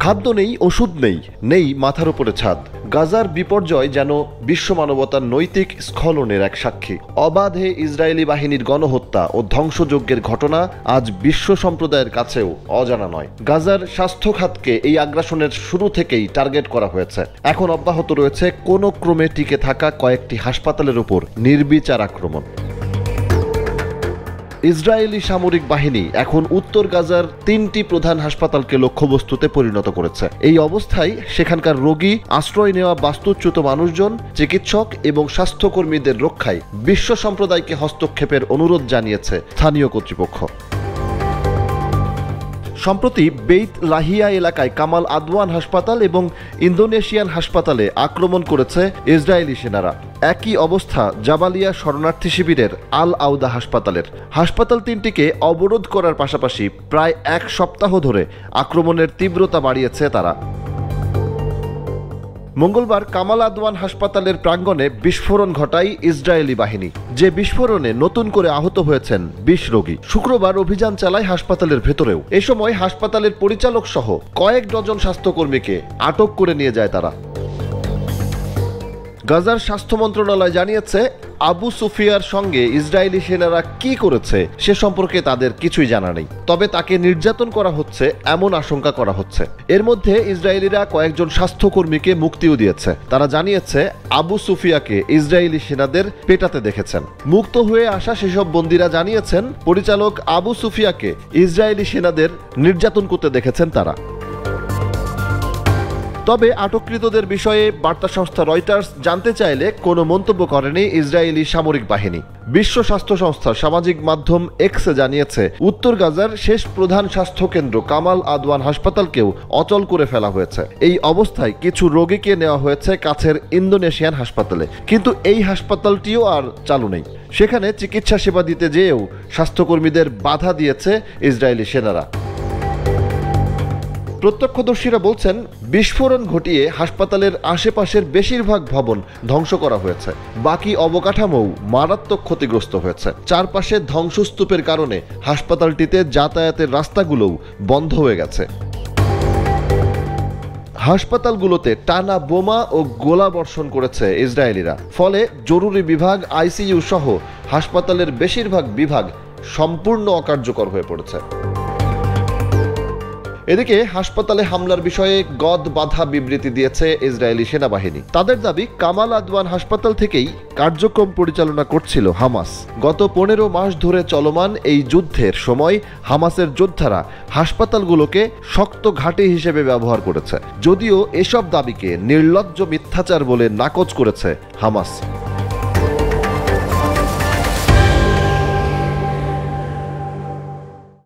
খাদ্য নেই, ওষুধ নেই, নেই মাথার উপরে ছাদ। গাজার বিপর্যয় যেন বিশ্ব মানবতার নৈতিক স্খলনের এক সাক্ষী। অবাধে ইসরায়েলি বাহিনীর গণহত্যা ও ধ্বংসযজ্ঞের ঘটনা আজ বিশ্ব সম্প্রদায়ের কাছেও অজানা নয়। গাজার স্বাস্থ্য খাতকে এই আগ্রাসনের শুরু থেকেই টার্গেট করা হয়েছে। এখন অব্যাহত রয়েছে কোনো ক্রমে টিকে থাকা কয়েকটি হাসপাতালের উপর নির্বিচার আক্রমণ। ইসরায়েলি সামরিক বাহিনী এখন উত্তর গাজার 3টি প্রধান হাসপাতালকে লক্ষ্যবস্তুতে পরিণত করেছে। এই অবস্থায় সেখানকার রোগী, আশ্রয় নেওয়া বাস্তুচ্যুত মানুষজন, চিকিৎসক এবং স্বাস্থ্যকর্মীদের রক্ষায় বিশ্ব সম্প্রদায়কে হস্তক্ষেপের অনুরোধ জানিয়েছে স্থানীয় কর্তৃপক্ষ। সম্প্রতি বেইত লাহিয়া এলাকায় কামাল আদওয়ান হাসপাতাল এবং ইন্দোনেশিয়ান হাসপাতালে আক্রমণ করেছে ইসরায়েলি সেনারা। একই অবস্থা জাবালিয়া শরণার্থী শিবিরের আল আউদা হাসপাতালের। হাসপাতাল 3টিকে অবরোধ করার পাশাপাশি প্রায় 1 সপ্তাহ ধরে আক্রমণের তীব্রতা বাড়িয়েছে তারা। মঙ্গলবার কামাল আদওয়ান হাসপাতালের প্রাঙ্গণে বিস্ফোরণ ঘটায় ইসরায়েলি বাহিনী, যে বিস্ফোরণে নতুন করে আহত হয়েছেন 20 রোগী। শুক্রবার অভিযান চালায় হাসপাতালের ভেতরেও। এ সময় হাসপাতালের পরিচালক সহ কয়েক ডজন স্বাস্থ্যকর্মীকে আটক করে নিয়ে যায় তারা। গাজার স্বাস্থ্য মন্ত্রণালয় জানিয়েছে, আবু সুফিয়ার সঙ্গে ইসরায়েলি সেনারা কি করেছে সে সম্পর্কে তাদের কিছুই জানা নেই। তবে তাকে নির্যাতন করা হচ্ছে এমন আশঙ্কা করা হচ্ছে। এর মধ্যে ইসরায়েলিরা কয়েকজন স্বাস্থ্যকর্মীকে মুক্তিও দিয়েছে। তারা জানিয়েছে, আবু সুফিয়াকে ইসরায়েলি সেনাদের পেটাতে দেখেছেন। মুক্ত হয়ে আসা সেসব বন্দীরা জানিয়েছেন, পরিচালক আবু সুফিয়াকে ইসরায়েলি সেনাদের নির্যাতন করতে দেখেছেন তারা। তবে আটককৃতদের বিষয়ে বার্তা সংস্থা রয়টার্স জানতে চাইলে কোনো মন্তব্য করেনি ইসরায়েলি সামরিক বাহিনী। বিশ্ব স্বাস্থ্য সংস্থা সামাজিক মাধ্যম এক্সে জানিয়েছে, উত্তর গাজার শেষ প্রধান স্বাস্থ্যকেন্দ্র কামাল আদওয়ান হাসপাতালকেও অচল করে ফেলা হয়েছে। এই অবস্থায় কিছু রোগীকে নেওয়া হয়েছে কাছের ইন্দোনেশিয়ান হাসপাতালে, কিন্তু এই হাসপাতালটিও আর চালু নেই। সেখানে চিকিৎসা সেবা দিতে যেয়েও স্বাস্থ্যকর্মীদের বাধা দিয়েছে ইসরায়েলি সেনারা। প্রত্যক্ষদর্শীরা বলছেন, বিস্ফোরণ ঘটিয়ে হাসপাতালের আশেপাশের বেশিরভাগ ভবন ধ্বংস করা হয়েছে। বাকি অবকাঠামোও মারাত্মক ক্ষতিগ্রস্ত হয়েছে। চারপাশে ধ্বংসস্তূপের কারণে হাসপাতালটিতে যাতায়াতের রাস্তাগুলোও বন্ধ হয়ে গেছে। হাসপাতালগুলোতে টানা বোমা ও গোলা বর্ষণ করেছে ইসরায়েলিরা। ফলে জরুরি বিভাগ, আইসিইউ সহ হাসপাতালের বেশিরভাগ বিভাগ সম্পূর্ণ অকার্যকর হয়ে পড়েছে। এদিকে হাসপাতালে হামলার বিষয়ে গদ বাঁধা বিবৃতি দিয়েছে ইসরায়েলি সেনাবাহিনী। তাদের দাবি, কামাল আদওয়ান হাসপাতাল থেকেই কার্যক্রম পরিচালনা করছিল হামাস। গত 15 মাস ধরে চলমান এই যুদ্ধের সময় হামাসের যোদ্ধারা হাসপাতালগুলোকে শক্ত ঘাঁটি হিসেবে ব্যবহার করেছে। যদিও এসব দাবিকে নির্লজ্জ মিথ্যাচার বলে নাকচ করেছে হামাস।